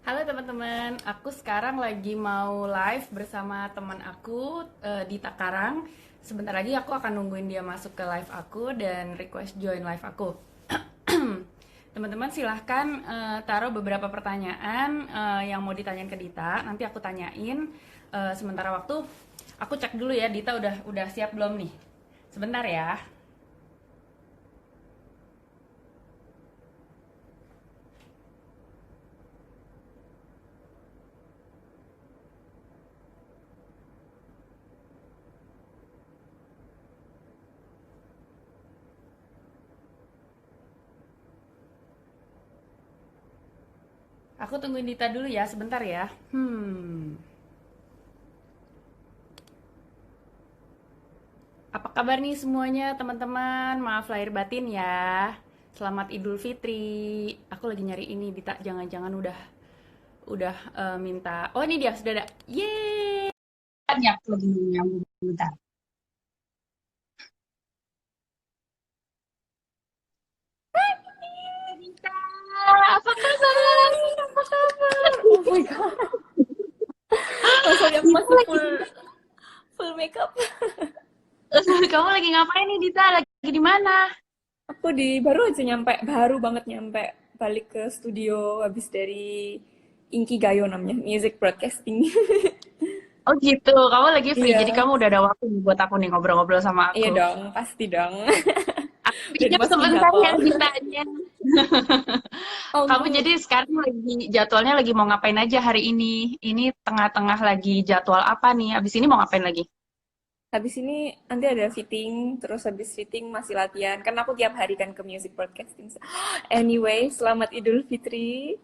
Halo teman-teman, aku sekarang lagi mau live bersama teman aku di Takarang. Sebentar lagi aku akan nungguin dia masuk ke live aku dan request join live aku. Teman-teman silahkan taruh beberapa pertanyaan yang mau ditanyain ke Dita. Nanti aku tanyain. Sementara waktu aku cek dulu ya, Dita udah siap belum nih? Sebentar ya. Aku tungguin Dita dulu ya, sebentar ya. Apa kabar nih semuanya teman-teman? Maaf lahir batin ya. Selamat Idul Fitri. Aku lagi nyari ini, Dita. Jangan-jangan udah minta. Oh ini dia sudah ada. Yeay. Ya, aku lagi nyambung bentar. Rita, apa kabar? Hai, apa kabar? Oh my god. Oh sorry, aku Dita masih lagi, full makeup. kamu lagi ngapain nih Dita? Lagi di mana? Aku baru aja nyampe, baru banget nyampe balik ke studio habis dari Inkigayo namanya, music broadcasting. Oh gitu, kamu lagi free, jadi Iya, kamu udah ada waktu nih buat aku nih ngobrol-ngobrol sama iya aku. dong, pasti dong. Aku Udah pinjam dimasukin sebentar ya jadwal. Ditanya. Kamu Um, jadi sekarang lagi jadwalnya lagi mau ngapain aja hari ini? Ini tengah-tengah lagi jadwal apa nih? Abis ini mau ngapain lagi? Habis ini nanti ada fitting, terus habis fitting masih latihan. Kan aku tiap hari kan ke music broadcasting. Anyway, selamat Idul Fitri.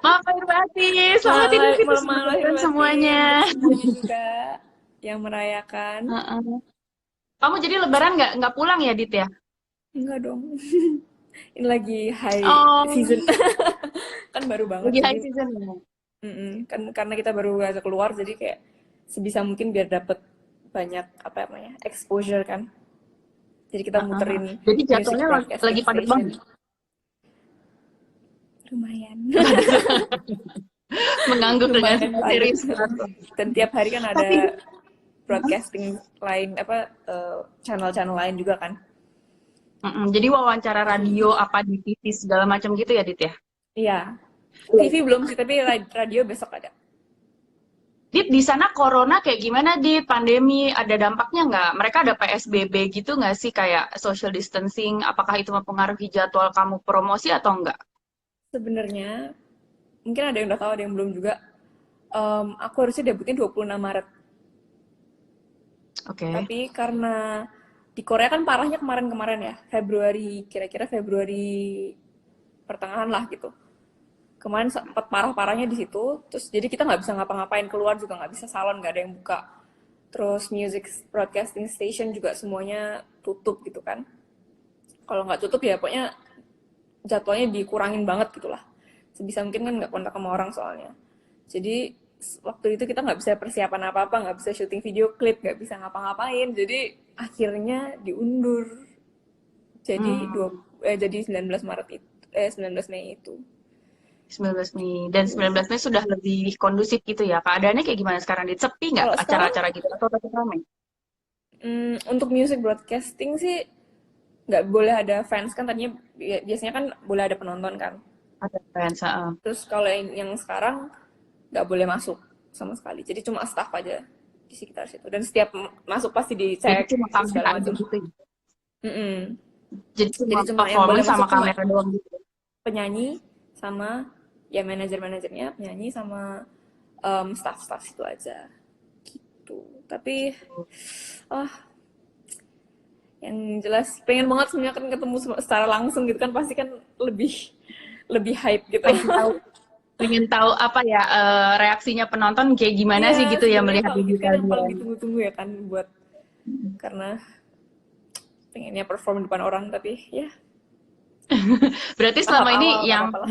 Maaf lahir batin, selamat Idul Fitri, Malam selamat lahir Lebaran batin semuanya. untuk semuanya juga yang merayakan. Heeh. Kamu jadi Lebaran nggak pulang ya, Dit ya? Enggak dong. Ini lagi high Oh, season. Kan baru banget, lagi jadi high season ya? kan karena kita baru aja keluar, jadi kayak sebisa mungkin biar dapet banyak apa namanya exposure kan. Jadi kita Heeh. muterin Jadi music jadwalnya lagi broadcasting padat station. banget. Lumayan. Mengangguk dengan Lumayan padat. serius banget. Dan tiap hari kan Tapi, ada broadcasting lain apa channel-channel lain juga kan. jadi wawancara radio apa di TV segala macam gitu ya, Dit ya? Iya. TV belum sih, tapi radio besok ada. Dit, di sana corona kayak gimana, Dit? Pandemi, ada dampaknya nggak? Mereka ada PSBB gitu nggak sih, kayak social distancing? Apakah itu mempengaruhi jadwal kamu promosi atau enggak? Sebenarnya mungkin ada yang udah tahu, ada yang belum juga. Aku harusnya debutin 26 Maret. Oke. Tapi karena di Korea kan parahnya kemarin-kemarin ya, Februari, kira-kira Februari pertengahan lah gitu. Kemarin sempat parah-parahnya di situ, terus jadi kita nggak bisa ngapa-ngapain, keluar juga nggak bisa, salon nggak ada yang buka. Terus music broadcasting station juga semuanya tutup gitu kan. Kalau nggak tutup ya pokoknya jadwalnya dikurangin banget gitulah. Sebisa mungkin kan nggak kontak sama orang soalnya. Jadi waktu itu kita nggak bisa persiapan apa-apa, nggak bisa syuting video klip, nggak bisa ngapa-ngapain. Jadi akhirnya diundur. Jadi Hmm, jadi 19 Maret itu, 19 Mei itu. 19 Mei. Dan 19 Mei sudah lebih kondusif gitu ya. Keadaannya kayak gimana sekarang, Dit? Sepi nggak Kalau sekarang acara-acara gitu? Atau tetap ramai? untuk music broadcasting sih nggak boleh ada fans kan, tadinya biasanya kan boleh ada penonton kan. Ada fans, heeh. Terus kalau yang sekarang nggak boleh masuk sama sekali. Jadi cuma staff aja di sekitar situ. Dan setiap masuk pasti Jadi dicek cuma kamera segala aja macam. gitu ya? Mm-mm. Jadi cuma Jadi cuma yang boleh performance sama masuk cuma kamera doang gitu? penyanyi sama ya manajer-manajernya, penyanyi sama staff-staff situ aja. Gitu. Tapi ah yang jelas pengen banget sebenarnya kan ketemu secara langsung gitu kan, pasti kan lebih lebih hype gitu. Pengen tahu pengen tahu apa ya, reaksinya penonton kayak gimana Iya, sih gitu ya sebenarnya melihat kalau diri gitu kan yang paling kalian. ditunggu-tunggu ya kan, buat karena pengennya perform depan orang, tapi ya Berarti tahap selama ini awal nggak yang apa-apa lah.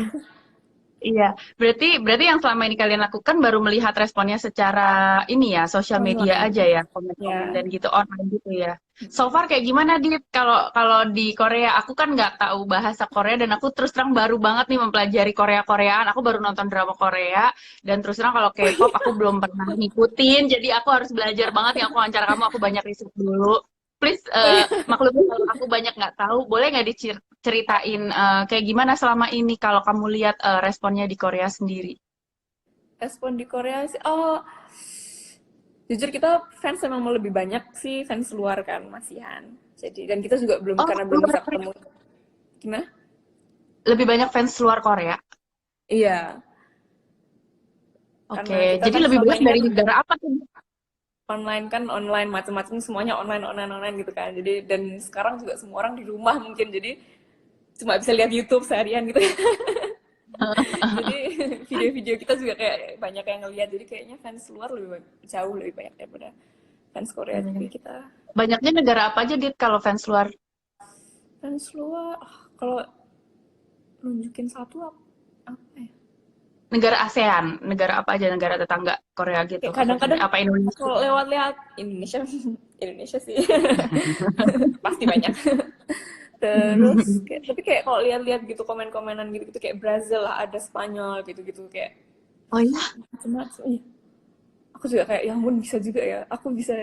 Iya, berarti yang selama ini kalian lakukan baru melihat responnya secara ini ya, sosial media aja Online. ya, komen-komen Ya. dan gitu online gitu ya. So far kayak gimana Dit? Kalau kalau di Korea, aku kan nggak tahu bahasa Korea dan aku terus terang baru banget nih mempelajari Korea-Koreaan. Aku baru nonton drama Korea dan terus terang kalau K-pop aku belum pernah ngikutin, jadi aku harus belajar banget nih. Aku wawancara kamu, aku banyak riset dulu. Please, Oh ya, maklumi kalau aku banyak nggak tahu, boleh nggak diceritain kayak gimana selama ini kalau kamu lihat responnya di Korea sendiri? respon di Korea sih. Oh, jujur kita fans emang mau lebih banyak sih fans luar kan masihan. Jadi dan kita juga belum Oh, karena belum luar bisa Korea. ketemu. Gimana? Lebih banyak fans luar Korea. Iya, Oke, karena kita jadi kan lebih selama banyak ini dari kan negara apa tuh? online kan online macam-macam semuanya online online online gitu kan. Jadi dan sekarang juga semua orang di rumah mungkin jadi cuma bisa lihat YouTube seharian gitu. Jadi video-video kita juga kayak banyak yang ngeliat. Jadi kayaknya fans luar jauh lebih banyak daripada fans Korea Hmm. jadi kita Banyaknya negara apa aja, Dit, kalau fans luar? fans luar kalau nunjukin satu apa ya? Negara ASEAN, negara apa aja, negara tetangga Korea gitu. Kayak Apa kadang-kadang apa Indonesia? kalau lewat-lewat Indonesia Indonesia sih pasti banyak. Terus tapi kayak kalau lihat-lihat gitu komen-komenan gitu kayak Brazil lah ada Spanyol gitu-gitu kayak Oh iya, macam-macam. Iya. Aku juga kayak ya ampun bisa juga ya. Aku bisa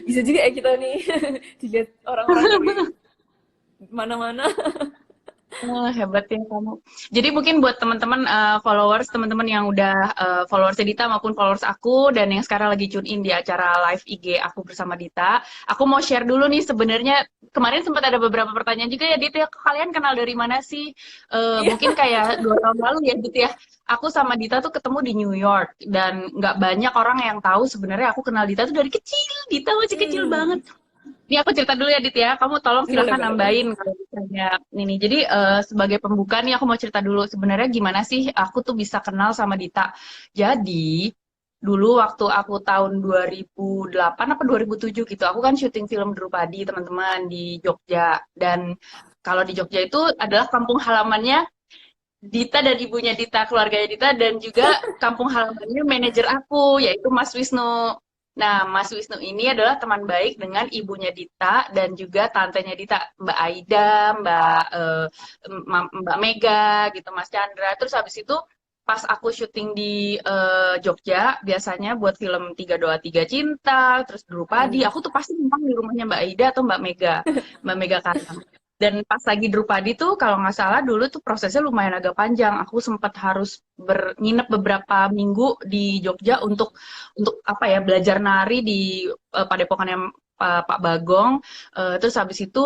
bisa juga ya kita nih dilihat orang-orang dari mana-mana. oh, hebat ya kamu. Jadi mungkin buat teman-teman followers, teman-teman yang udah followers Dita maupun followers aku dan yang sekarang lagi tune in di acara live IG aku bersama Dita, aku mau share dulu nih sebenarnya kemarin sempat ada beberapa pertanyaan juga ya Dita, kalian kenal dari mana sih? Iya. Mungkin kayak 2 tahun lalu ya Dita ya. Aku sama Dita tuh ketemu di New York dan nggak banyak orang yang tahu sebenarnya aku kenal Dita tuh dari kecil. Dita masih kecil Hmm. banget. Ini aku cerita dulu ya, Dit ya. Kamu tolong Boleh, silahkan boleh, boleh. nambahin kalau misalnya ini. Jadi sebagai pembuka nih aku mau cerita dulu sebenarnya gimana sih aku tuh bisa kenal sama Dita. Jadi dulu waktu aku tahun 2008 apa 2007 gitu, aku kan syuting film Drupadi teman-teman di Jogja. Dan kalau di Jogja itu adalah kampung halamannya Dita dan ibunya Dita, keluarganya Dita, dan juga kampung halamannya manajer aku, yaitu Mas Wisnu. Nah, Mas Wisnu ini adalah teman baik dengan ibunya Dita dan juga tantenya Dita, Mbak Aida, Mbak Mega, gitu, Mas Chandra. Terus habis itu pas aku syuting di Jogja, biasanya buat film Tiga Doa Tiga Cinta, terus Drupadi, Hmm. aku tuh pasti numpang di rumahnya Mbak Aida atau Mbak Mega Karang. Dan pas lagi Drupadi tuh kalau nggak salah dulu tuh prosesnya lumayan agak panjang. Aku sempat harus nginep beberapa minggu di Jogja untuk apa ya belajar nari di Padepokannya Pak Bagong. Terus habis itu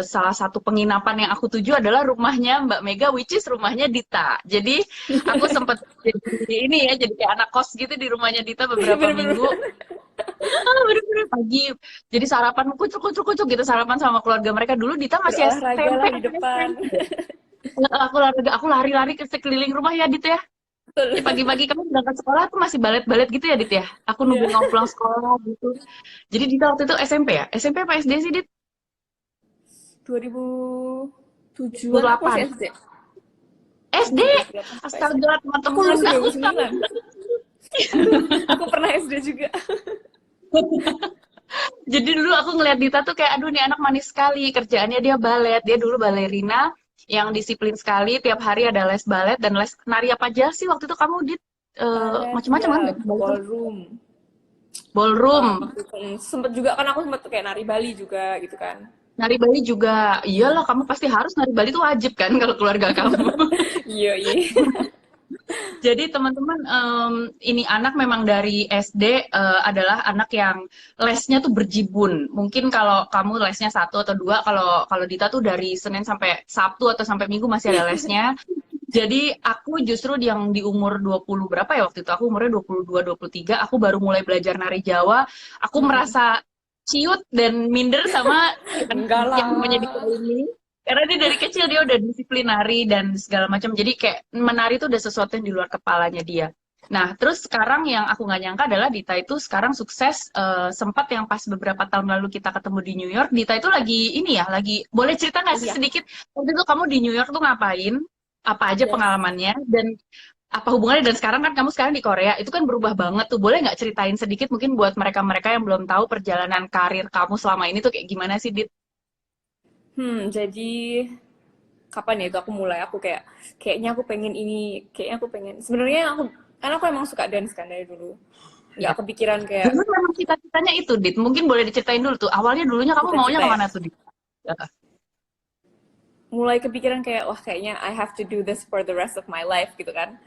salah satu penginapan yang aku tuju adalah rumahnya Mbak Mega, which is rumahnya Dita. Jadi aku sempat jadi ini ya, jadi kayak anak kos gitu di rumahnya Dita beberapa minggu. Bener-bener Bener-bener pagi. Jadi sarapan kucuk kucuk kucuk gitu sarapan sama keluarga mereka dulu Dita masih berolahraga SMP lah di atau depan. SMP. Aku lari-lari ke sekeliling rumah ya Dit ya. Betul. Di pagi-pagi kamu berangkat sekolah tuh masih balet-balet gitu ya Dit ya. Aku Iya. nungguin kamu pulang sekolah gitu. Jadi Dita waktu itu SMP ya? SMP apa SD sih Dit? 2007-an aku 2008. masih SD. SD? 7 2008 sampai SD. Astaga Aku teman-teman lulus aku sama. 2009. Aku pernah SD juga. Jadi dulu aku ngeliat Dita tuh kayak aduh nih anak manis sekali. Kerjaannya dia balet. Dia dulu balerina yang disiplin sekali. Tiap hari ada les balet dan les nari apa aja sih waktu itu kamu Dit? Balet, Macam-macam kan ya, banyak balet tuh. ballroom. Ballroom, Sempet juga kan aku sempet kayak nari Bali juga gitu kan. nari Bali juga. Iyalah kamu pasti harus nari Bali tuh wajib kan kalau keluarga kamu. Iya, iya. Jadi teman-teman ini anak memang dari SD adalah anak yang lesnya tuh berjibun. Mungkin kalau kamu lesnya 1 atau 2, kalau kalau Dita tuh dari Senin sampai Sabtu atau sampai Minggu masih ada lesnya. Jadi aku justru yang di umur 20 berapa ya waktu itu, aku umurnya 22, 23, aku baru mulai belajar nari Jawa. Aku Mm-mm. merasa ciut dan minder sama Enggak yang namanya Dita lah. ini. Karena dia dari kecil dia udah disiplin nari dan segala macam. Jadi kayak menari itu udah sesuatu yang di luar kepalanya dia. Nah, terus sekarang yang aku nggak nyangka adalah Dita itu sekarang sukses. Sempat yang pas beberapa tahun lalu kita ketemu di New York, Dita itu lagi ini ya, lagi boleh cerita nggak sih Kuliah. sedikit waktu itu kamu di New York tuh ngapain? Apa aja Yes. pengalamannya dan apa hubungannya, dan sekarang kan kamu sekarang di Korea itu kan berubah banget tuh. Boleh nggak ceritain sedikit mungkin buat mereka-mereka yang belum tahu perjalanan karir kamu selama ini tuh kayak gimana sih, Dit? Jadi kapan ya itu aku mulai, aku kayaknya aku pengen ini, kayaknya aku pengen, sebenarnya aku, karena aku emang suka dance kan dari dulu, Ya. nggak kepikiran kayak Dulu memang cita-citanya itu, Dit. Mungkin boleh diceritain dulu tuh. Awalnya dulunya kamu maunya cita-cita ya, kemana tuh, Dit? Ya. mulai kepikiran kayak wah kayaknya I have to do this for the rest of my life gitu kan.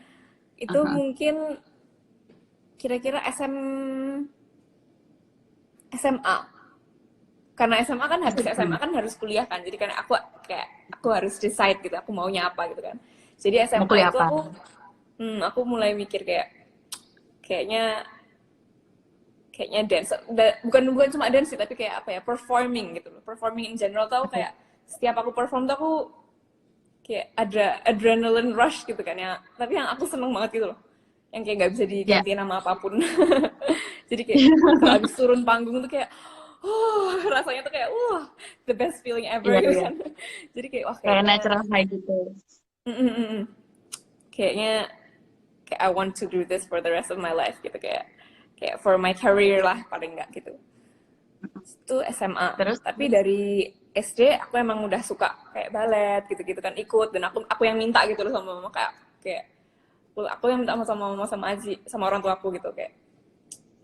Itu Aha. mungkin kira-kira SMA, karena SMA kan habis SMA kan harus kuliah kan, jadi kan aku harus decide gitu aku maunya apa gitu kan. Jadi Mau SMA kuliah itu apa? aku mulai mikir kayaknya kayaknya dance, bukan bukan cuma dance sih tapi kayak apa ya, performing gitu loh, performing in general tau, Oke. kayak setiap aku perform tuh aku kayak ada adrenaline rush gitu kan ya, tapi yang aku seneng banget gitu loh, yang kayak nggak bisa Ya. diganti nama apapun. Jadi kayak kalau habis turun panggung tuh kayak rasanya tuh kayak the best feeling ever Iya, gitu iya. kan. Jadi kayak wah Kayak kayaknya natural high gitu. mm, mm, mm, mm. kayaknya kayak I want to do this for the rest of my life gitu, kayak for my career lah paling nggak gitu. Itu SMA, Terus, tapi dari SD aku emang udah suka kayak balet gitu-gitu kan, ikut, dan aku yang minta gitu loh sama mama, kayak aku yang minta sama mama sama Aji sama orang tua aku gitu, kayak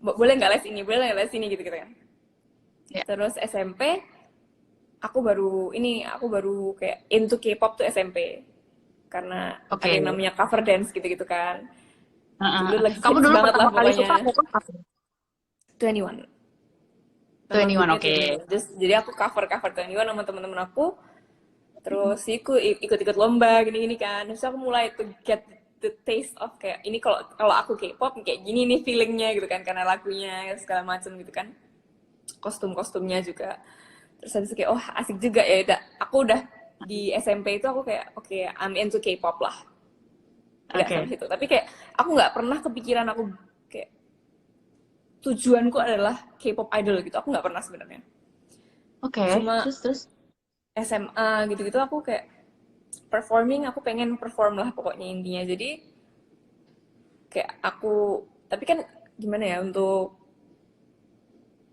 boleh nggak les ini, boleh nggak les ini gitu gitu kan. ya. Terus SMP aku baru kayak into K-pop tuh SMP, karena ada Oke. yang namanya cover dance gitu-gitu kan. Heeh. Dulu lagi Kamu hits dulu banget lah pertama kali suka pokoknya. K-pop apa? 21, nama 21, grupnya oke. 21. Jadi aku cover 21 sama teman-teman aku. Terus ikut-ikut lomba gini-gini kan. Terus aku mulai to get the taste of kayak ini, kalau kalau aku K-pop kayak gini nih feelingnya gitu kan, karena lagunya segala macam gitu kan, kostum-kostumnya juga. Terus habis itu kayak asik juga ya. Aku udah di SMP itu aku kayak oke, I'm into K-pop lah. Udah sampai Oke. situ. Tapi kayak aku nggak pernah kepikiran aku kayak tujuanku adalah K-pop idol gitu. Aku nggak pernah sebenarnya. Oke. Cuma Terus. SMA gitu-gitu aku kayak performing, aku pengen perform lah pokoknya intinya. Jadi kayak aku, tapi kan gimana ya, untuk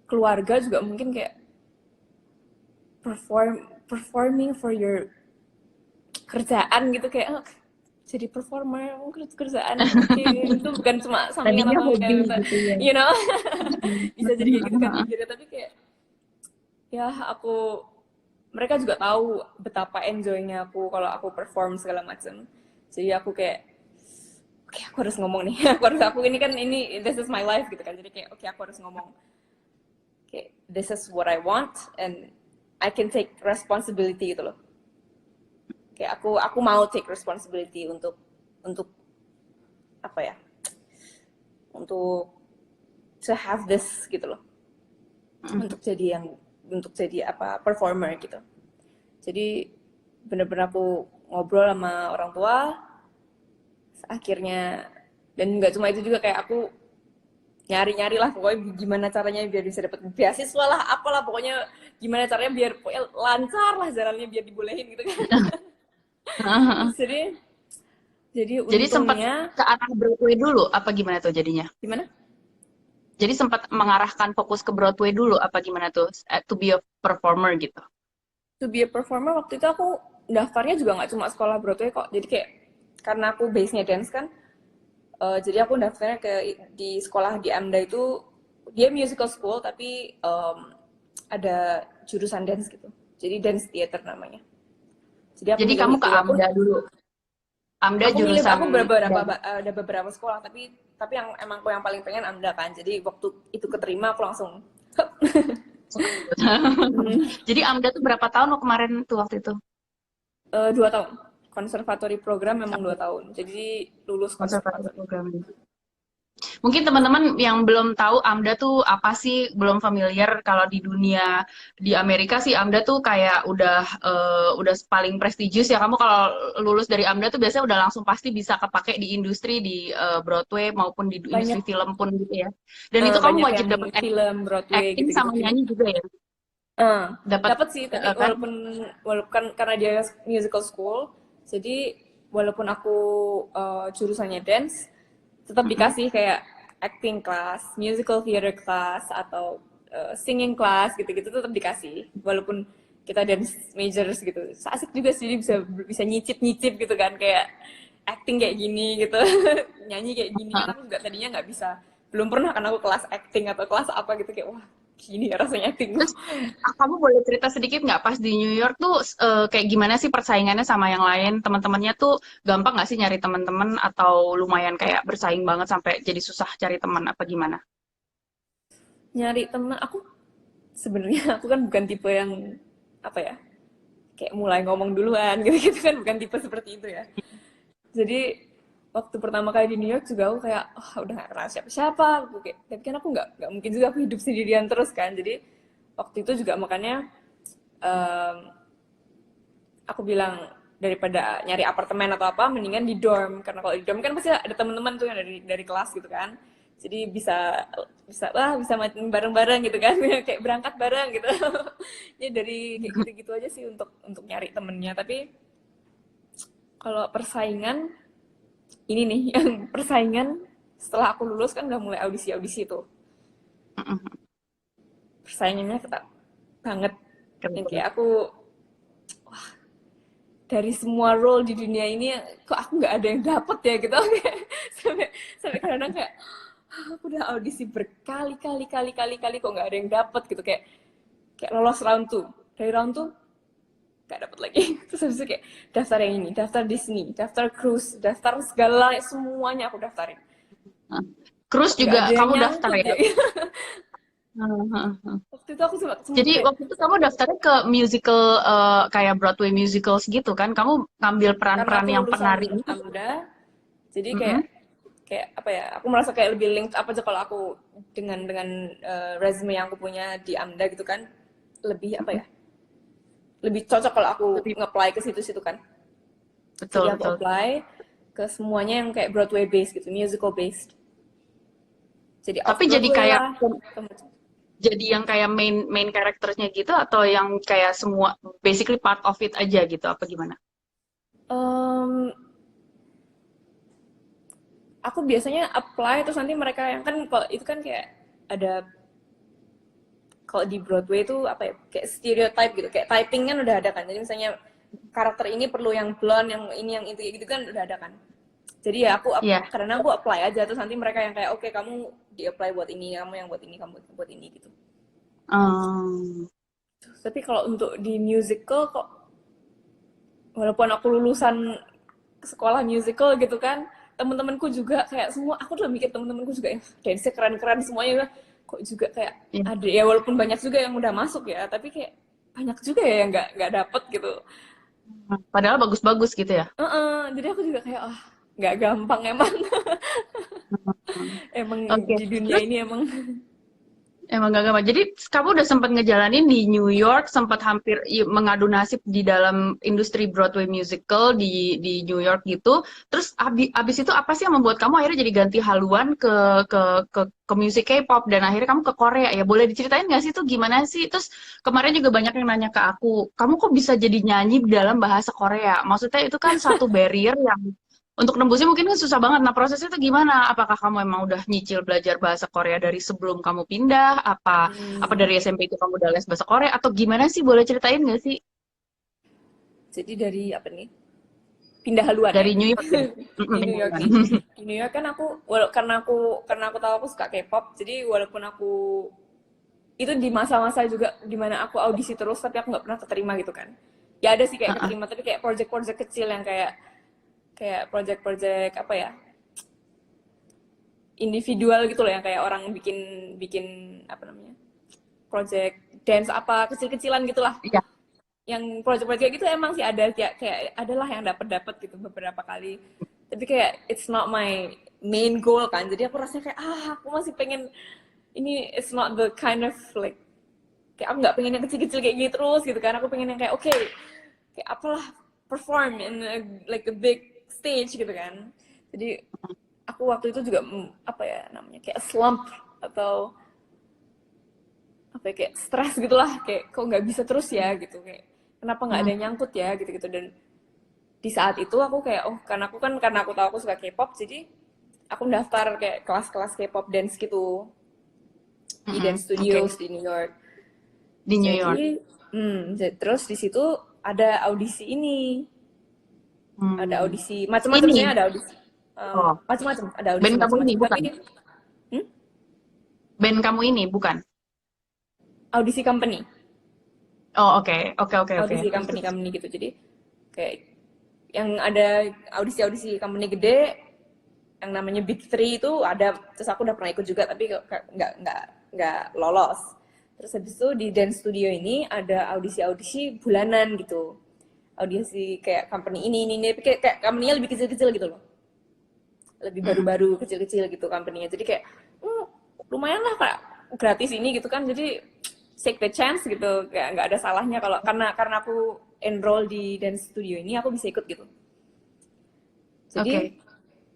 keluarga juga mungkin kayak performing for your kerjaan gitu, kayak jadi performer mungkin itu kerjaan, mungkin itu bukan cuma sampingan Tadinya atau hobi kayak gitu ya. you know. Mm. Bisa jadi kayak gitu kan mikirnya, tapi kayak ya mereka juga tahu betapa enjoynya aku kalau aku perform segala macam. Jadi aku kayak oke, aku harus ngomong nih. Aku ini this is my life gitu kan. Jadi kayak oke, aku harus ngomong kayak this is what I want and I can take responsibility gitu loh. Kayak aku mau take responsibility untuk apa ya, untuk to have this gitu loh, untuk jadi apa, performer gitu. Jadi bener-bener aku ngobrol sama orang tua akhirnya, dan nggak cuma itu juga, kayak aku nyari-nyari lah pokoknya gimana caranya biar bisa dapat beasiswa lah, apalah pokoknya gimana caranya biar pokoknya lancar lah jalannya biar dibolehin gitu kan. Terus jadi Jadi sempat untungnya ke arah Broadway dulu, apa gimana tuh jadinya? gimana, Jadi sempat mengarahkan fokus ke Broadway dulu, apa gimana tuh? To be a performer gitu. to be a performer waktu itu aku daftarnya juga nggak cuma sekolah Broadway kok. Jadi kayak karena aku base-nya dance kan, jadi aku daftarnya di sekolah di AMDA itu, dia musical school tapi ada jurusan dance gitu. Jadi dance theater namanya. Jadi aku Jadi milih kamu ke itu. AMDA dulu. AMDA Aku milih jurusan aku dance. ada beberapa sekolah, tapi yang emang aku yang paling pengen AMDA kan. Jadi waktu itu keterima aku langsung Jadi AMDA tuh berapa tahun lo kemarin tuh waktu itu? 2 tahun. Konservatori program memang 2 tahun. Jadi lulus Konservatif konservatori. program. Mungkin teman-teman yang belum tahu AMDA tuh apa sih, belum familiar. Kalau di dunia, di Amerika sih AMDA tuh kayak udah paling prestigious ya. Kamu kalau lulus dari AMDA tuh biasanya udah langsung pasti bisa kepake di industri, di Broadway maupun di industri Banyak film pun gitu ya. Dan itu kamu banyak wajib yang dapat film Broadway acting gitu-gitu sama film. nyanyi juga ya. Dapat Dapat sih, tapi kan? walaupun walaupun karena dia musical school, jadi walaupun aku jurusannya dance, tetap dikasih kayak acting class, musical theater class, atau singing class gitu-gitu tetap dikasih. Walaupun kita dance majors gitu. Asik juga sih, bisa bisa nyicip-nyicip gitu kan, kayak acting kayak gini gitu. Nyanyi kayak gini kan aku juga tadinya nggak bisa. Belum pernah kan aku kelas acting atau kelas apa gitu, kayak wah gini ya rasanya acting. Terus kamu boleh cerita sedikit nggak pas di New York tuh kayak gimana sih persaingannya sama yang lain? Teman-temannya tuh gampang nggak sih nyari teman-teman atau lumayan kayak bersaing banget sampai jadi susah cari teman apa gimana? Nyari temen aku, sebenarnya aku kan bukan tipe yang apa ya, kayak mulai ngomong duluan gitu-gitu kan, bukan tipe seperti itu ya. Jadi waktu pertama kali di New York juga aku kayak udah gak kenal siapa-siapa, aku kayak, tapi kan aku nggak mungkin juga aku hidup sendirian terus kan. Jadi waktu itu juga makanya em, aku bilang daripada nyari apartemen atau apa, mendingan di dorm, karena kalau di dorm kan pasti ada teman-teman tuh yang dari kelas gitu kan. Jadi bisa bisa bisa main bareng-bareng gitu kan, kayak berangkat bareng gitu. Jadi dari kayak gitu-gitu aja sih untuk nyari temennya. Tapi kalau persaingan ini nih, yang persaingan setelah aku lulus kan udah mulai audisi-audisi tuh. Persaingannya ketat banget. Yang Keren. kayak aku dari semua role di dunia ini kok aku nggak ada yang dapet ya gitu. sampai sampai kadang kayak aku udah audisi berkali-kali kali-kali kok nggak ada yang dapet gitu, kayak lolos round tuh, dari round tuh nggak dapet lagi. Terus habis itu kayak daftar yang ini, daftar Disney, daftar cruise, daftar segala, semuanya aku daftarin, Cruise nggak juga ada yang kamu daftar nyangkut ya? ya. Waktu itu aku sempet Jadi kayak waktu itu kamu daftarnya ke musical kayak Broadway musicals gitu kan? Kamu ngambil karena peran-peran aku yang lulusan penari ini? AMDA, jadi kayak Mm-mm. kayak apa ya, aku merasa kayak lebih linked apa aja kalau aku dengan resume yang aku punya di AMDA gitu kan, lebih apa ya, lebih cocok kalau aku Lebih nge-apply ke situ-situ kan. Jadi betul aku betul. apply ke semuanya yang kayak Broadway based gitu, musical based. Jadi off Tapi jadi Broadway kayak lah. jadi yang kayak main main karakternya gitu atau yang kayak semua basically part of it aja gitu apa gimana? Um, aku biasanya apply terus nanti mereka yang kan, kalau itu kan kayak ada, kalau di Broadway itu apa ya, kayak stereotype gitu, kayak typing kan udah ada kan. Jadi misalnya karakter ini perlu yang blonde, yang ini, yang itu gitu kan udah ada kan. Jadi ya aku Iya. karena aku apply aja terus nanti mereka yang kayak oke, kamu di apply buat ini, kamu yang buat ini, kamu buat ini gitu. Hmm. Tapi kalau untuk di musical kok, walaupun aku lulusan sekolah musical gitu kan, temen-temenku juga kayak semua, aku udah mikir temen-temenku juga ya dance keren-keren semuanya, kok juga kayak Iya. ada ya, walaupun banyak juga yang udah masuk ya, tapi kayak banyak juga ya yang nggak dapet gitu. Padahal bagus-bagus gitu ya. Jadi aku juga kayak nggak gampang emang. Hmm. Emang Oke. di dunia Terus ini emang. emang gak gampang. Jadi kamu udah sempat ngejalanin di New York, sempat hampir mengadu nasib di dalam industri Broadway musical di New York gitu. Terus abis itu apa sih yang membuat kamu akhirnya jadi ganti haluan ke musik K-pop dan akhirnya kamu ke Korea ya? Boleh diceritain nggak sih itu gimana sih? Terus kemarin juga banyak yang nanya ke aku, kamu kok bisa jadi nyanyi dalam bahasa Korea? Maksudnya itu kan satu barrier yang untuk nembusnya mungkin kan susah banget. Nah, prosesnya itu gimana? Apakah kamu emang udah nyicil belajar bahasa Korea dari sebelum kamu pindah? Apa Hmm, dari SMP itu kamu udah les bahasa Korea? Atau gimana sih? Boleh ceritain nggak sih? jadi dari apa nih, pindah haluan ya. Dari New York ya? Di Mm-mm, New York beneran. nih, di New York kan aku karena aku tahu aku suka K-pop, jadi walaupun aku itu di masa-masa juga dimana aku audisi terus tapi aku nggak pernah keterima gitu kan. Ya ada sih kayak Heeh. keterima, tapi kayak project-project kecil yang kayak kayak project-project apa ya, individual gitu loh, yang kayak orang bikin bikin apa namanya, project dance apa kecil-kecilan gitulah. Iya. Yang project-project gitu emang sih ada, kayak adalah yang dapat gitu beberapa kali, tapi kayak it's not my main goal kan. Jadi aku rasanya kayak aku masih pengen ini, it's not the kind of like, kayak aku nggak pengen yang kecil-kecil kayak gitu terus gitu kan. Aku pengen yang kayak oke, kayak apalah, perform in like a big stage gitu kan. Jadi aku waktu itu juga apa ya namanya, kayak slump atau apa ya, kayak stres gitulah, kayak kok nggak bisa terus ya gitu, kayak kenapa nggak ada yang nyangkut ya gitu gitu. Dan di saat itu aku kayak karena aku tahu aku suka K-pop, jadi aku daftar kayak kelas-kelas K-pop dance gitu di dance Oke, studios di New York. di New York. Jadi, terus di situ ada audisi ini, ada Hmm. audisi macam-macam Ini, sebenarnya ada audisi oh, macam-macam, ada audisi band kamu ini macam-macam. Tapi bukan? hmm, Band kamu ini bukan? audisi company, Oh, oke, oke, oke, oke. audisi Terus, company terus. company gitu. Jadi kayak yang ada audisi-audisi company gede, yang namanya Big Three itu ada. Terus aku udah pernah ikut juga, tapi nggak lolos. Terus habis itu di dance studio ini ada audisi-audisi bulanan gitu, audisi kayak company ini tapi kayak company-nya lebih kecil-kecil gitu loh, lebih baru-baru kecil-kecil gitu company-nya. Jadi kayak lumayan lah kak, gratis ini gitu kan, jadi take the chance gitu, kayak nggak ada salahnya kalau karena aku enroll di dance studio ini aku bisa ikut gitu. Jadi Oke.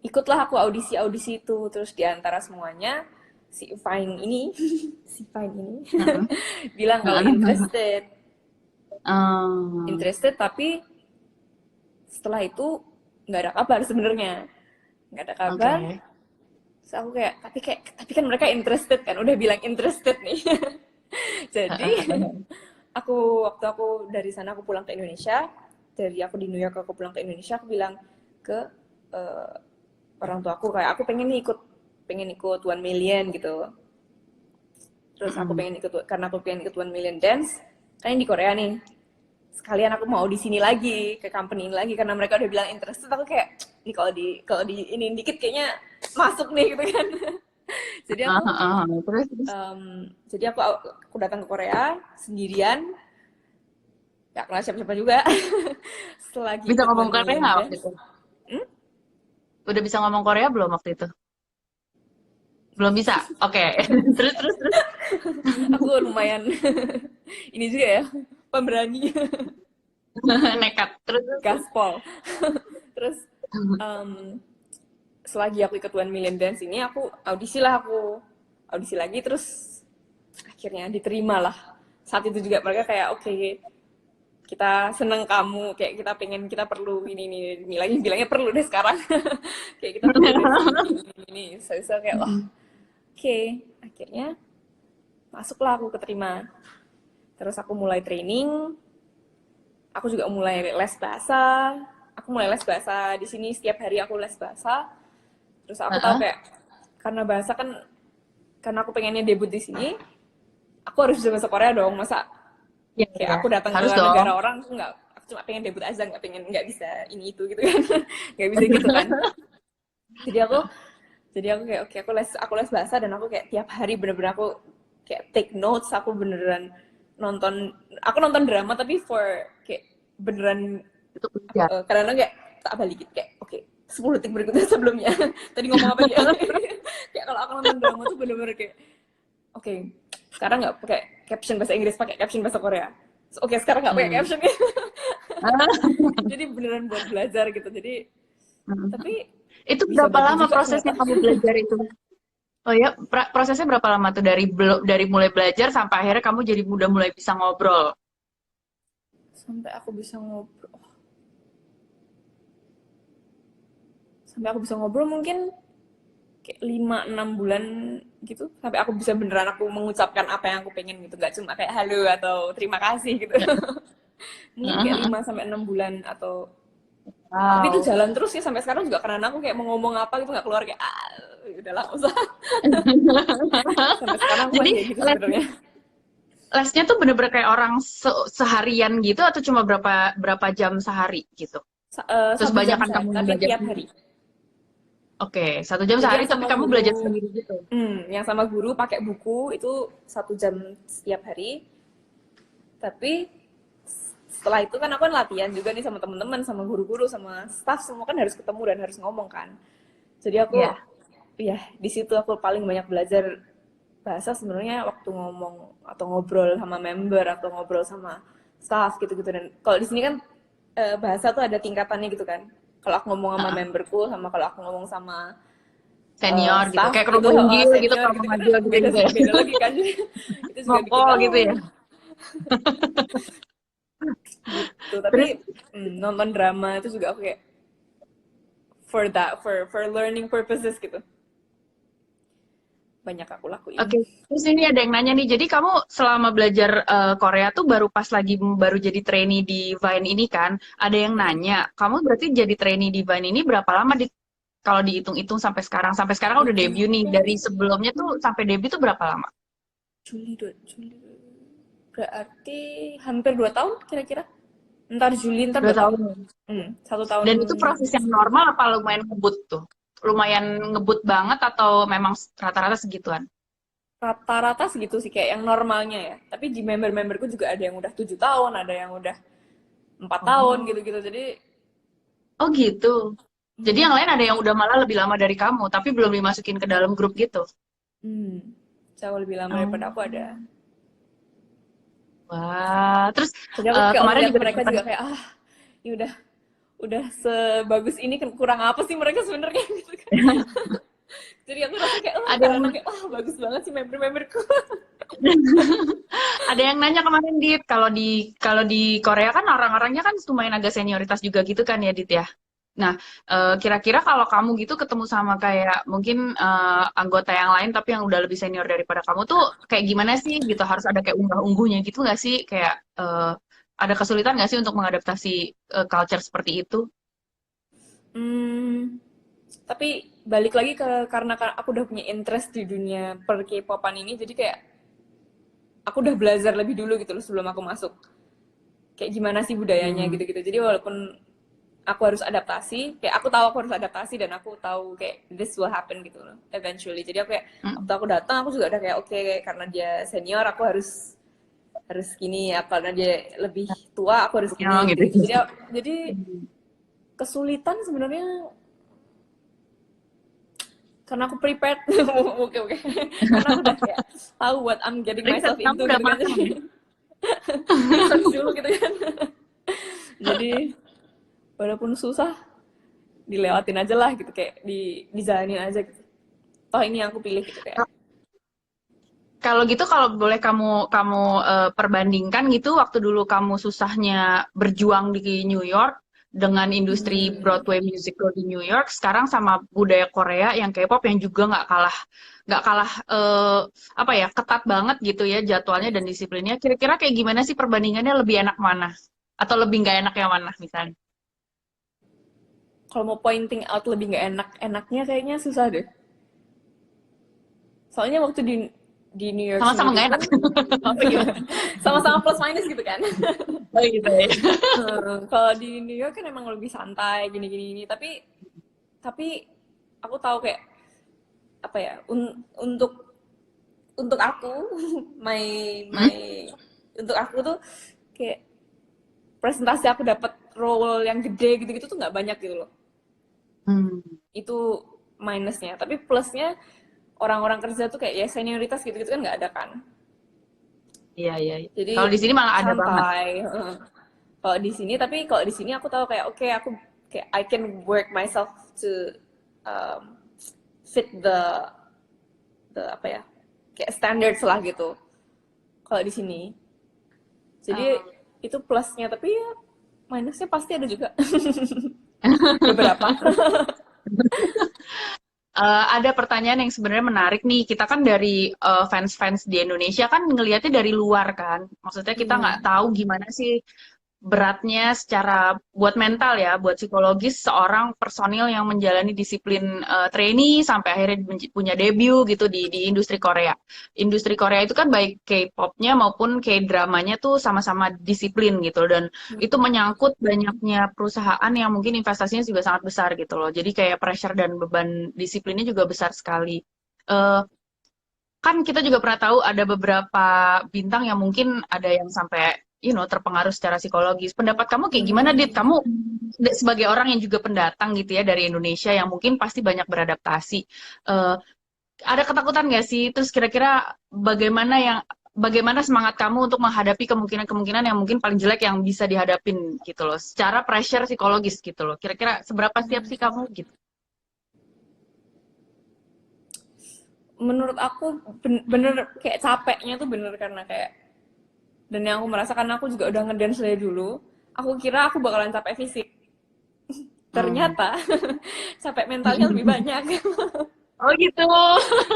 ikutlah aku audisi-audisi itu. Terus diantara semuanya si Fine ini si Fine ini Heeh. bilang kalau Heeh. interested, Hmm, tapi setelah itu nggak ada kabar sebenarnya, nggak ada kabar. oke. Terus aku kayak tapi kan mereka interested kan, udah bilang interested nih. Jadi waktu aku dari sana aku pulang ke Indonesia, dari aku di New York aku pulang ke Indonesia, aku bilang ke eh, orang tua aku kayak aku pengen ikut 1 million gitu. Terus aku Mm-mm. pengen ikut karena aku pengen ikut 1 million dance kan yang di Korea nih. Sekalian aku mau di sini lagi ke company ini lagi karena mereka udah bilang interested. Aku kayak ini kalau di ini dikit kayaknya masuk nih gitu kan. Jadi Ah, aku ah, ah. Terus, terus. aku datang ke Korea sendirian, gak kenal siapa-siapa juga. Selagi Bisa ikut ngomong 1 million Korea nggak waktu dance. itu? hmm, Udah bisa ngomong Korea belum waktu itu? Belum bisa. Oke. Terus, terus, terus. aku lumayan ini juga ya, pemberani. Nekat. Terus, terus, terus. Gaspol. Terus um, selagi aku ikut 1 million dance ini aku audisi lagi. Terus akhirnya diterima lah. Saat itu juga mereka kayak oke, kita seneng kamu, kayak kita perlu ini lagi bilangnya perlu deh sekarang. Kayak kita perlu deh ini saya kayak wah Mm-mm. oke. Akhirnya masuklah, aku keterima. Terus aku mulai training, aku juga mulai les bahasa. Aku mulai les bahasa di sini, setiap hari aku les bahasa. Terus aku tahu Heeh. kayak karena bahasa kan, karena aku pengennya debut di sini, aku harus bisa bahasa Korea dong. Masa Ya, kayak ya. aku datang ke Harus dong. negara orang aku nggak, aku cuma pengen debut aja, nggak bisa ini itu gitu kan. Nggak bisa gitu kan. Jadi aku kayak oke, aku les bahasa. Dan aku kayak tiap hari bener-bener aku kayak take notes. Aku beneran nonton aku nonton drama tapi kayak beneran Itu belajar. kadang-kadang kayak tak balikin kayak oke, 10 detik berikutnya sebelumnya tadi ngomong apa dia. Kayak kalau aku nonton drama tuh bener-bener kayak oke, sekarang nggak pakai caption bahasa Inggris, pakai caption bahasa Korea. So, oke, sekarang nggak pakai Hmm. caption. Jadi beneran buat belajar gitu. Jadi tapi Itu bisa berapa bantu lama juga prosesnya ternyata. kamu belajar itu? Oh ya, prosesnya berapa lama tuh dari mulai belajar sampai akhirnya kamu jadi udah mulai bisa ngobrol? Sampai aku bisa ngobrol, mungkin kayak 5-6 bulan gitu, sampai aku bisa beneran aku mengucapkan apa yang aku pengen gitu, nggak cuma kayak halo atau terima kasih gitu. Mungkin kayak Heeh. 5 sampai 6 bulan. Atau tapi itu Wow. jalan terus ya sampai sekarang juga, karena aku kayak mau ngomong apa gitu nggak keluar, kayak udahlah nggak usah. Sampai sekarang aku Jadi masih kayak gitu les, sebenarnya. lesnya tuh bener-bener kayak orang seharian gitu atau cuma berapa berapa jam sehari gitu? Terus 1 jam banyakan sehari kamu yang tapi belajar tiap sendiri? hari. Oke, 1 jam Jadi sehari yang tapi sama kamu belajar guru, sendiri gitu. yang sama guru pakai buku itu 1 jam setiap hari. Tapi setelah itu kan aku kan latihan juga nih sama teman-teman, sama guru-guru, sama staff, semua kan harus ketemu dan harus ngomong kan. Jadi aku, Iya. ya di situ aku paling banyak belajar bahasa sebenarnya, waktu ngomong atau ngobrol sama member atau ngobrol sama staff gitu-gitu. Dan kalau di sini kan bahasa tuh ada tingkatannya gitu kan. Kalau aku ngomong sama Heeh. memberku, sama kalau aku ngomong sama Senior gitu. staff Kayak itu, kerudung manggil gitu, senior kalau gitu kan, manggil beda gitu-gitu ya. beda lagi kan. Itu juga bikin Ngoko gitu ya. gitu. Terus Tapi nonton drama itu juga aku kayak for that, for learning purposes gitu. Banyak aku lakuin. oke, terus ini ada yang nanya nih. Jadi kamu selama belajar Korea tuh baru pas lagi baru jadi trainee di Vine ini kan? Ada yang Mm. nanya, kamu berarti jadi trainee di Vine ini berapa lama di kalau dihitung-hitung sampai sekarang? Sampai sekarang udah Itu debut nih. Dari sebelumnya tuh sampai debut tuh berapa lama? Juli berarti hampir 2 tahun kira-kira. Ntar Juli, ntar 2 tahun. 2 tahun. 1 tahun. Dan itu proses yang normal apa lumayan ngebut tuh? Lumayan ngebut banget atau memang rata-rata segituan? Rata-rata segitu sih kayak yang normalnya ya. Tapi di member-memberku juga ada yang udah 7 tahun, ada yang udah 4 tahun Oh. gitu-gitu. Jadi Oh gitu. Jadi yang mm, lain ada yang udah malah lebih lama dari kamu, tapi belum dimasukin ke dalam grup gitu. hmm, jauh lebih lama Oh. daripada aku ada. Wah, terus Jadi aku kayak kemarin ngeliat juga mereka dapat juga kayak ini udah sebagus ini kurang apa sih mereka sebenarnya gitu kan. Jadi aku rasa kayak ada yang karena kayak bagus banget sih member-memberku. ada yang nanya kemarin Dit, kalau di Korea kan orang-orangnya kan lumayan agak senioritas juga gitu kan ya Dit ya. Nah, kira-kira kalau kamu gitu ketemu sama kayak mungkin anggota yang lain tapi yang udah lebih senior daripada kamu tuh kayak gimana sih gitu? Harus ada kayak unggah-ungguhnya gitu nggak sih? Kayak ada kesulitan nggak sih untuk mengadaptasi culture seperti itu? Hmm, tapi balik lagi karena aku udah punya interest di dunia per K-popan ini, jadi kayak aku udah belajar lebih dulu gitu loh sebelum aku masuk. Kayak gimana sih budayanya Hmm. gitu-gitu. Jadi walaupun aku harus adaptasi, kayak aku tahu aku harus adaptasi dan aku tahu kayak this will happen gitu loh eventually. Jadi aku kayak Mm. waktu aku datang aku juga udah kayak oke, karena dia senior aku harus harus gini ya, karena dia lebih tua aku harus Ya, gini gitu. gitu-gitu. Jadi kesulitan sebenarnya karena aku prepared. Oke oke, karena aku udah kayak tahu what I'm getting Riset myself kamu into udah gitu kan. matang. Jadi research dulu gitu kan. Jadi walaupun susah dilewatin aja lah gitu, kayak dijalanin aja gitu. Toh ini yang aku pilih gitu kayak. Kalau gitu, kalau boleh kamu kamu perbandingkan gitu, waktu dulu kamu susahnya berjuang di New York dengan industri Hmm, Broadway musical di New York, sekarang sama budaya Korea yang K-pop yang juga nggak kalah apa ya, ketat banget gitu ya jadwalnya dan disiplinnya. Kira-kira kayak gimana sih perbandingannya, lebih enak mana? Atau lebih nggak enak yang mana misalnya? kalau mau pointing out lebih nggak enaknya kayaknya susah deh. Soalnya waktu di New York Sama-sama sendiri nggak enak. pun Apa gimana? sama-sama plus minus gitu kan. Oh gitu ya. Kalau di New York kan emang lebih santai gini-gini, tapi aku tahu kayak apa ya, untuk aku my Hmm? my untuk aku tuh kayak presentasi aku dapat role yang gede gitu-gitu tuh nggak banyak gitu loh. Hmm. Itu minusnya, tapi plusnya orang-orang kerja tuh kayak ya senioritas gitu-gitu kan nggak ada kan. Iya, iya, iya. Jadi Kalau di sini malah ada banget. santai. Kalau di sini, tapi kalau di sini aku tahu kayak oke, aku kayak I can work myself to um, fit the apa ya, kayak standards lah gitu kalau di sini. Jadi itu plusnya, tapi ya minusnya pasti ada juga. Beberapa. Ada pertanyaan yang sebenarnya menarik nih. Kita kan dari fans-fans di Indonesia kan ngelihatnya dari luar kan. Maksudnya kita nggak Hmm. tahu gimana sih beratnya secara buat mental ya, buat psikologis seorang personil yang menjalani disiplin trainee sampai akhirnya punya debut gitu di industri Korea. Industri Korea itu kan baik K-popnya maupun K-dramanya tuh sama-sama disiplin gitu, dan itu menyangkut banyaknya perusahaan yang mungkin investasinya juga sangat besar gitu loh. Jadi kayak pressure dan beban disiplinnya juga besar sekali. Eh, kan kita juga pernah tahu ada beberapa bintang yang mungkin ada yang sampai terpengaruh secara psikologis. Pendapat kamu kayak gimana, Dit? Kamu sebagai orang yang juga pendatang gitu ya dari Indonesia yang mungkin pasti banyak beradaptasi. eh, ada ketakutan nggak sih? Terus kira-kira bagaimana semangat kamu untuk menghadapi kemungkinan-kemungkinan yang mungkin paling jelek yang bisa dihadapin gitu loh, secara pressure psikologis gitu loh. Kira-kira seberapa siap sih kamu gitu? Menurut aku bener kayak capeknya tuh bener karena kayak Dan yang aku merasakan, aku juga udah ngedance dari dulu. Aku kira aku bakalan capek fisik. Hmm. Ternyata capek mentalnya lebih banyak. Oh gitu.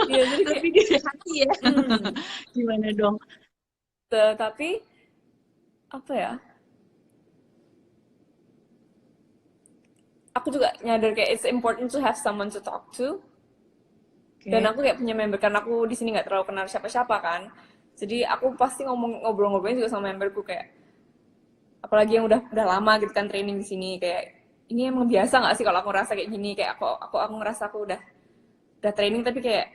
Iya, jadi kayak, Tapi di hati ya. hmm, Gimana dong? tapi apa ya? Aku juga nyadar kayak it's important to have someone to talk to. Dan Oke. aku kayak punya member karena aku di sini nggak terlalu kenal siapa-siapa kan. Jadi aku pasti ngobrol-ngobrolin juga sama memberku kayak, apalagi yang udah lama gitu kan training di sini, kayak ini emang biasa nggak sih kalau aku ngerasa kayak gini, kayak aku ngerasa aku udah training tapi kayak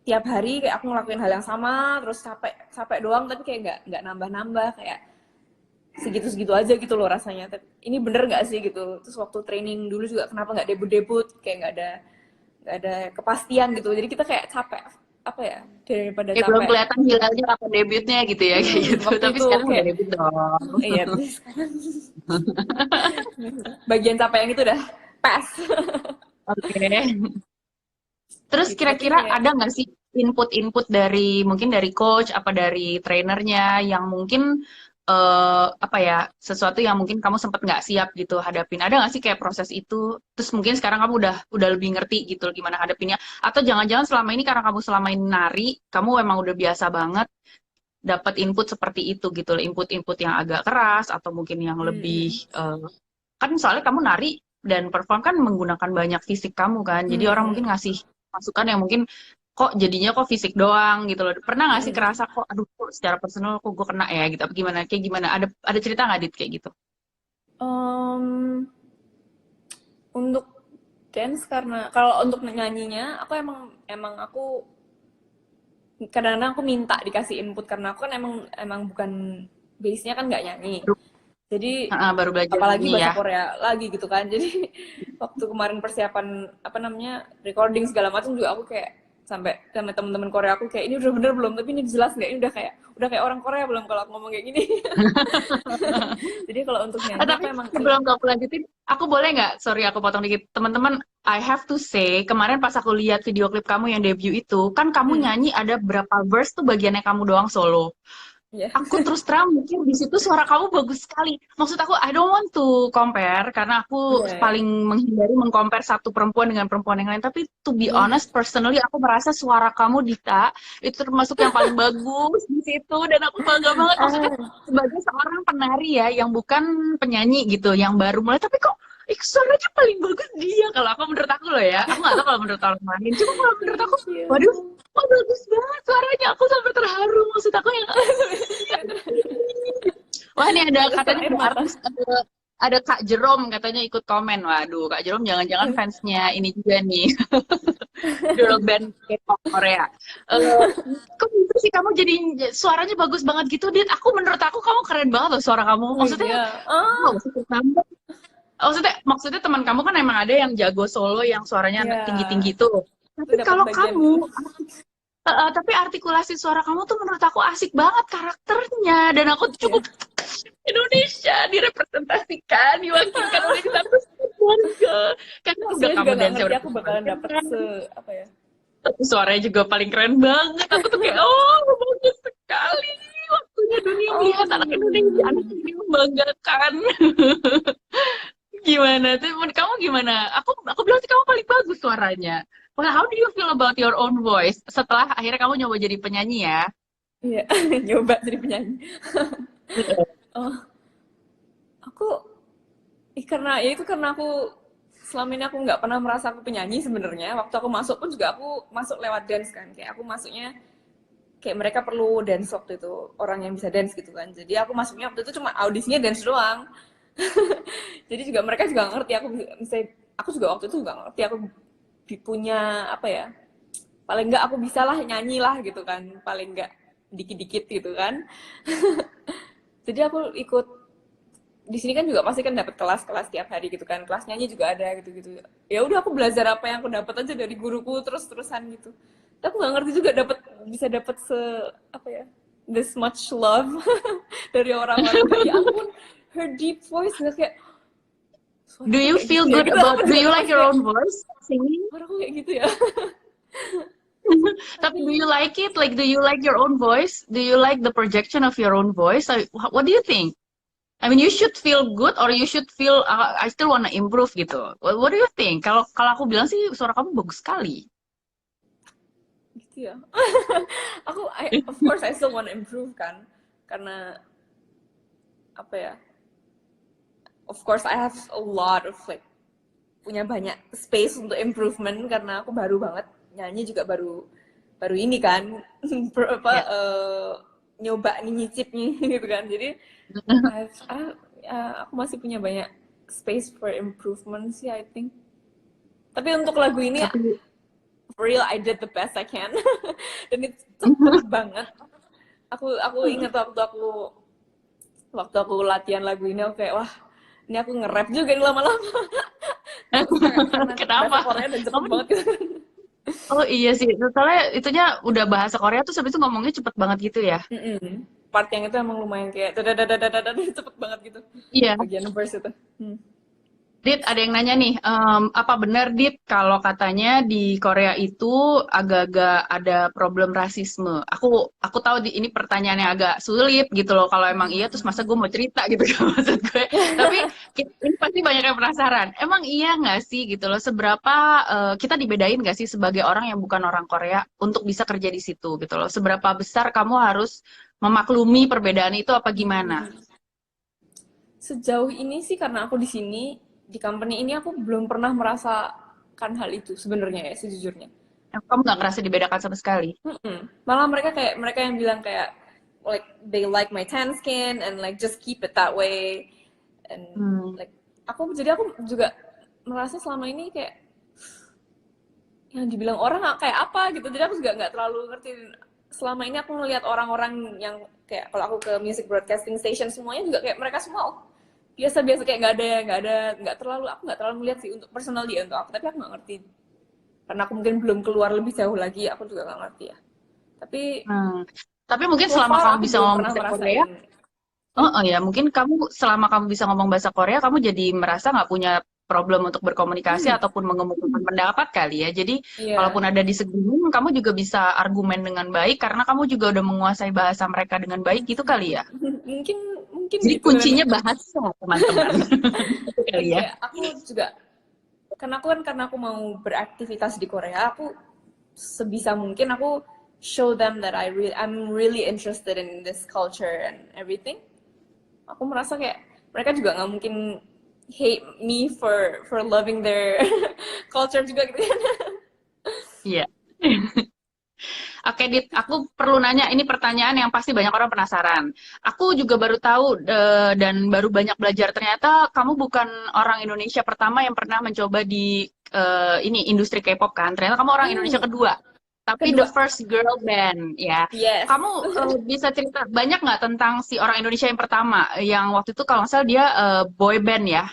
tiap hari kayak aku ngelakuin hal yang sama terus capek capek doang tapi kayak nggak nambah-nambah, kayak segitu-segitu aja gitu loh rasanya. Tapi ini bener nggak sih gitu. Terus waktu training dulu juga kenapa nggak debut-debut, kayak nggak ada kepastian gitu. Jadi kita kayak capek apa ya, daripada Kayak belum capek. kelihatan hilalnya kapan debutnya gitu ya kayak gitu. Waktu Tapi itu sekarang udah kayak debut dong. iya terus bagian capek yang itu udah pas. Oke. Terus Gitu tapi kira-kira kayak ada nggak sih input-input dari mungkin dari coach apa dari trainernya yang mungkin apa ya sesuatu yang mungkin kamu sempat nggak siap gitu hadapin? Ada nggak sih kayak proses itu? Terus mungkin sekarang kamu udah lebih ngerti gitu gimana hadapinnya? Atau jangan-jangan selama ini karena kamu selama ini nari, kamu emang udah biasa banget dapat input seperti itu gitu, input-input yang agak keras atau mungkin yang lebih mm, kan soalnya kamu nari dan perform kan menggunakan banyak fisik kamu kan, mm, jadi orang mungkin mm, ngasih masukan yang mungkin kok jadinya kok fisik doang gitu loh. Pernah mm, nggak sih mm. kerasa kok, aduh kok secara personal kok gue kena ya gitu? Apa gimana? Kayak gimana? Ada cerita nggak dit kayak gitu? Em, untuk dance, karena kalau untuk nyanyinya aku emang emang aku kadang-kadang aku minta dikasih input karena aku kan emang emang bukan base-nya kan nggak nyanyi. Baru, Jadi baru belajar apalagi nyanyi bahasa ya. Korea lagi gitu kan. Jadi waktu kemarin persiapan apa namanya recording segala macam juga aku kayak sampai sama teman-teman Korea aku kayak ini udah bener belum, tapi ini jelas nggak, ini udah kayak orang Korea belum kalau aku ngomong kayak gini. Jadi kalau untuk nyanyi Tapi aku emang sebelum aku lanjutin, aku boleh nggak? Sorry, aku potong dikit. Teman-teman, I have to say, kemarin pas aku lihat video klip kamu yang debut itu, kan kamu hmm, nyanyi ada berapa verse tuh bagiannya kamu doang solo. ya. Aku terus terang mikir di situ suara kamu bagus sekali. Maksud aku, I don't want to compare karena aku Iya ya. paling menghindari mengcompare satu perempuan dengan perempuan yang lain. Tapi to be Iya. honest, personally aku merasa suara kamu Dita itu termasuk yang paling bagus di situ dan aku bangga banget. Maksudnya Ah, sebagai seorang penari ya yang bukan penyanyi gitu, yang baru mulai, tapi kok suaranya paling bagus dia. Kalau aku menurut aku loh ya, aku nggak tahu kalau menurut orang lain. Cuma kalau menurut aku, iya. waduh, oh, bagus banget suaranya. Aku sampai terharu. Maksud aku yang wah, ini ada Tetesan katanya air ada mata. artis ada Kak Jerome katanya ikut komen. Waduh, Kak Jerome jangan-jangan fansnya ini juga nih, girl band K-pop Korea. Eh, kok bisa sih kamu jadi suaranya bagus banget gitu, Dit? Menurut aku kamu keren banget loh suara kamu. Oh Maksudnya, iya. Ah, maksudnya nambah. Maksudnya teman kamu kan emang ada yang jago solo yang suaranya iya. tinggi-tinggi tuh. Itu Tapi dapat kalau bagian kamu, itu. tapi artikulasi suara kamu tuh menurut aku asik banget karakternya dan aku tuh Iya. cukup Indonesia direpresentasikan, diwakilkan oleh satu keluarga. Karena Aku udah sebenarnya kamu juga nggak dance ngerti udah aku bakalan dapet kan. apa ya. Tapi suaranya juga paling keren banget. Aku tuh kayak, oh bagus sekali. Waktunya dunia melihat anak Indonesia, anak Oh. ini membanggakan. Gimana tuh? Menurut kamu gimana? Aku bilang sih kamu paling bagus suaranya. Well, how do you feel about your own voice? Setelah akhirnya kamu nyoba jadi penyanyi ya? Iya, nyoba jadi penyanyi. Oh, aku karena ya itu karena aku selama ini aku nggak pernah merasa aku penyanyi sebenarnya. Waktu aku masuk pun juga aku masuk lewat dance kan. Kayak aku masuknya kayak mereka perlu dance waktu itu, orang yang bisa dance gitu kan. Jadi aku masuknya waktu itu cuma audisinya dance doang. Jadi juga mereka juga ngerti aku misalnya, aku juga waktu itu juga ngerti aku punya apa ya, paling nggak aku bisa lah nyanyi lah gitu kan, paling nggak dikit-dikit gitu kan. Jadi aku ikut di sini kan juga pasti kan dapat kelas-kelas tiap hari gitu kan, kelas nyanyi juga ada gitu-gitu. Ya udah aku belajar apa yang aku dapat aja dari guruku terus-terusan gitu. Tapi aku nggak ngerti juga bisa dapat apa ya, this much love dari orang-orang kayak ya ampun, her deep voice nggak kayak Do suaraku you kayak gitu feel ya good gitu. about, Aku do juga you like pasti your kayak own voice singing? suaraku kayak gitu ya. Tapi do Aduh. you like it? Like, do you like your own voice? Do you like the projection of your own voice? Like, what do you think? I mean, you should feel good or you should feel I still wanna improve gitu. What do you think? Kalau kalau aku bilang sih suara kamu bagus sekali. Gitu ya. Of course I still want to improve kan. Karena apa ya? Of course I have a lot of like punya banyak space untuk improvement karena aku baru banget nyanyi juga baru baru ini kan apa Ya. nyoba nih nyicip nih gitu kan jadi aku masih punya banyak space for improvement sih I think tapi untuk lagu ini Tapi for real I did the best I can dan itu cepet banget aku ingat waktu aku latihan lagu ini aku kayak wah ini aku nge-rap juga nih lama-lama karena bahasa kenapa? Korea dan cepet Kamu banget gitu. oh iya sih, soalnya itunya udah bahasa Korea tuh habis itu ngomongnya cepet banget gitu ya. Part yang itu emang lumayan kayak dadadadadadadad cepet banget gitu Iya. bagian verse itu. Dit, ada yang nanya nih, apa benar Dit kalau katanya di Korea itu agak-agak ada problem rasisme? Aku tahu ini pertanyaan yang agak sulit gitu loh. Kalau emang iya, terus masa gue mau cerita gitu kan maksud gue. Tapi ini pasti banyak yang penasaran. Emang iya nggak sih gitu loh? Seberapa kita dibedain nggak sih sebagai orang yang bukan orang Korea untuk bisa kerja di situ gitu loh? Seberapa besar kamu harus memaklumi perbedaan itu apa gimana? Sejauh ini sih karena aku di sini di company ini aku belum pernah merasakan hal itu sebenarnya ya sejujurnya. Kamu nggak ngerasa dibedakan sama sekali? Malah mereka yang bilang kayak like they like my tan skin and like just keep it that way and Hmm. like aku juga merasa selama ini kayak yang dibilang orang kayak apa gitu jadi aku juga nggak terlalu ngerti selama ini aku ngelihat orang-orang yang kayak kalau aku ke music broadcasting station semuanya juga kayak mereka semua biasa-biasa kayak nggak terlalu melihat sih untuk personal dia untuk aku tapi aku nggak ngerti karena aku mungkin belum keluar lebih jauh lagi aku juga nggak ngerti ya tapi Hmm. Tapi mungkin so selama far kamu aku bisa belum ngomong pernah bahasa Korea, merasain. oh ya mungkin kamu selama kamu bisa ngomong bahasa Korea, kamu jadi merasa nggak punya problem untuk berkomunikasi ataupun mengemukakan pendapat kali ya. Jadi kalaupun Iya. ada disagreement, kamu juga bisa argumen dengan baik karena kamu juga udah menguasai bahasa mereka dengan baik gitu kali ya. mungkin mungkin Jadi gitu kan kuncinya bahasa, teman-teman. Itu dan kali ya. kayak aku juga karena aku mau beraktivitas di Korea aku sebisa mungkin aku show them that I'm really interested in this culture and everything aku merasa kayak mereka juga nggak mungkin hate me for loving their culture juga gitu kan. Iya. Oke, Dit, aku perlu nanya, ini pertanyaan yang pasti banyak orang penasaran. Aku juga baru tahu dan baru banyak belajar, ternyata kamu bukan orang Indonesia pertama yang pernah mencoba di ini industri K-pop kan? Ternyata kamu orang Indonesia kedua. Tapi the Kedua, first girl band, ya. yes. Kamu bisa cerita banyak nggak tentang si orang Indonesia yang pertama, yang waktu itu kalau nggak salah dia boy band ya,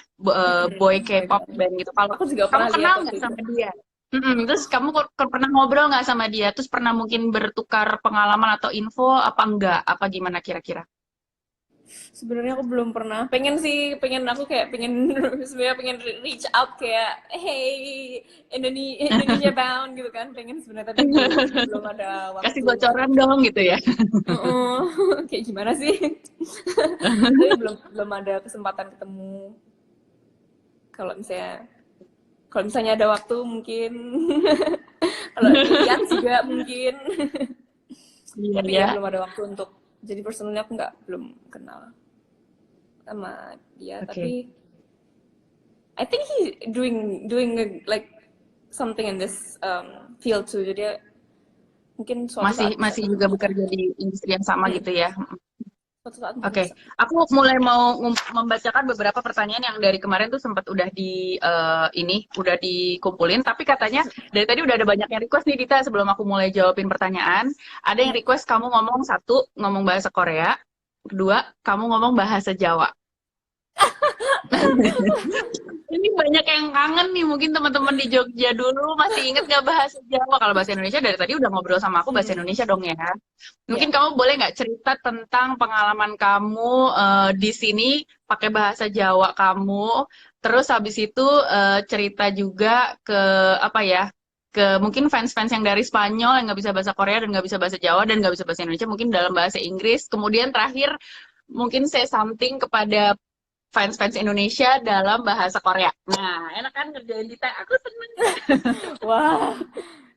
boy K-pop band gitu. Kalau Aku juga kamu pernah lihat kenal waktu nggak itu. sama dia? Terus kamu pernah ngobrol nggak sama dia? Terus pernah mungkin bertukar pengalaman atau info apa enggak? Apa gimana kira-kira? Sebenarnya aku belum pernah. Pengen sih, aku kayak pengen sebenarnya pengen reach out kayak hey Indonesia bound gitu kan. Pengen sebenarnya tapi belum belum ada Kasih waktu untuk bocoran dong gitu ya. kayak gimana sih? Tapi belum belum ada kesempatan ketemu. Kalau misalnya kalau misalnya ada waktu mungkin kalau lihat juga mungkin Iya tapi ya. ya belum ada waktu untuk jadi personalnya aku nggak belum kenal sama dia Oke. tapi I think he doing like something in this field too jadi mungkin suatu Masih saat bisa masih juga ketemu bekerja di industri yang sama gitu ya. suatu saat mungkin Oke, bisa aku mulai mau membacakan beberapa pertanyaan yang dari kemarin tuh sempat udah udah dikumpulin. Tapi katanya dari tadi udah ada banyak yang request nih Dita. Sebelum aku mulai jawabin pertanyaan, ada yang request kamu ngomong satu, ngomong bahasa Korea, kedua, kamu ngomong bahasa Jawa. Ini banyak yang kangen nih, mungkin teman-teman di Jogja dulu masih inget gak bahasa Jawa? Kalau bahasa Indonesia dari tadi udah ngobrol sama aku bahasa Indonesia dong ya. Mungkin ya kamu boleh nggak cerita tentang pengalaman kamu di sini pakai bahasa Jawa kamu, terus habis itu cerita juga ke apa ya? ke mungkin fans-fans yang dari Spanyol yang nggak bisa bahasa Korea dan nggak bisa bahasa Jawa dan nggak bisa bahasa Indonesia mungkin dalam bahasa Inggris. Kemudian terakhir mungkin say something kepada fans-fans Indonesia dalam bahasa Korea. Nah, enak kan ngerjain Dita? Aku seneng. Wah,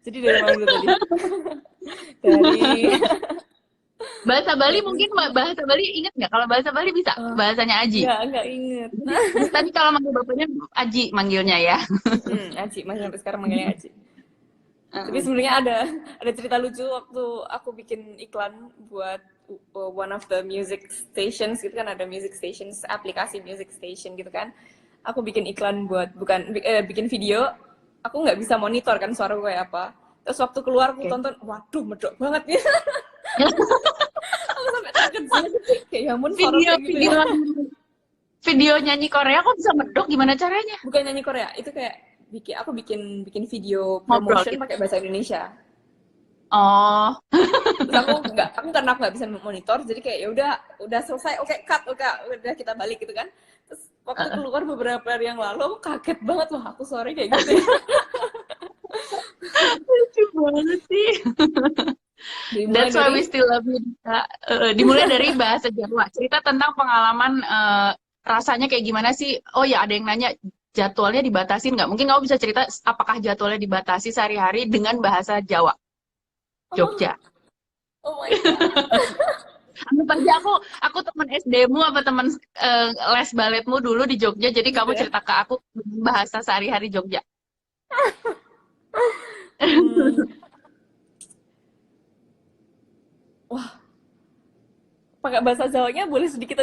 jadi dari mana dulu tadi? Dari Bahasa Bali dari mungkin bahasa Bali inget nggak? Kalau bahasa Bali bisa oh, bahasanya Aji. nggak inget. Jadi tadi kalau manggil bapaknya Aji manggilnya ya. Aci, masih sampai sekarang manggilnya Aci. Tapi Heeh. sebenarnya ada cerita lucu waktu aku bikin iklan buat one of the music stations gitu kan, ada music stations, aplikasi music station gitu kan. Aku bikin iklan buat bikin video, aku nggak bisa monitor kan suara gue kayak apa. Terus waktu keluar aku Oke. tonton, waduh medok banget nih. Aku sampai terkejut. Kayak ya ampun Video sorotnya gitu video ya. video nyanyi Korea kok bisa medok gimana caranya? Bukan nyanyi Korea, itu kayak aku bikin bikin video Ngobrol promotion gitu. pakai bahasa Indonesia. Oh, Terus aku karena aku nggak bisa monitor, jadi kayak ya udah selesai, oke cut, oke udah kita balik gitu kan. Terus waktu keluar beberapa hari yang lalu, aku kaget banget, wah aku sore kayak gitu ya. lucu banget sih. Dimulai That's why dari we still love you, Dita. Dimulai dari bahasa Jawa. Cerita tentang pengalaman rasanya kayak gimana sih? Oh ya, ada yang nanya jadwalnya dibatasin nggak? Mungkin kamu bisa cerita apakah jadwalnya dibatasi sehari-hari dengan bahasa Jawa, oh, Jogja. oh my god, Anggap aja aku teman SD-mu apa teman les baletmu dulu di Jogja. Jadi gitu kamu ya. cerita ke aku bahasa sehari-hari Jogja. Hmm, wah, pakai bahasa Jawanya boleh sedikit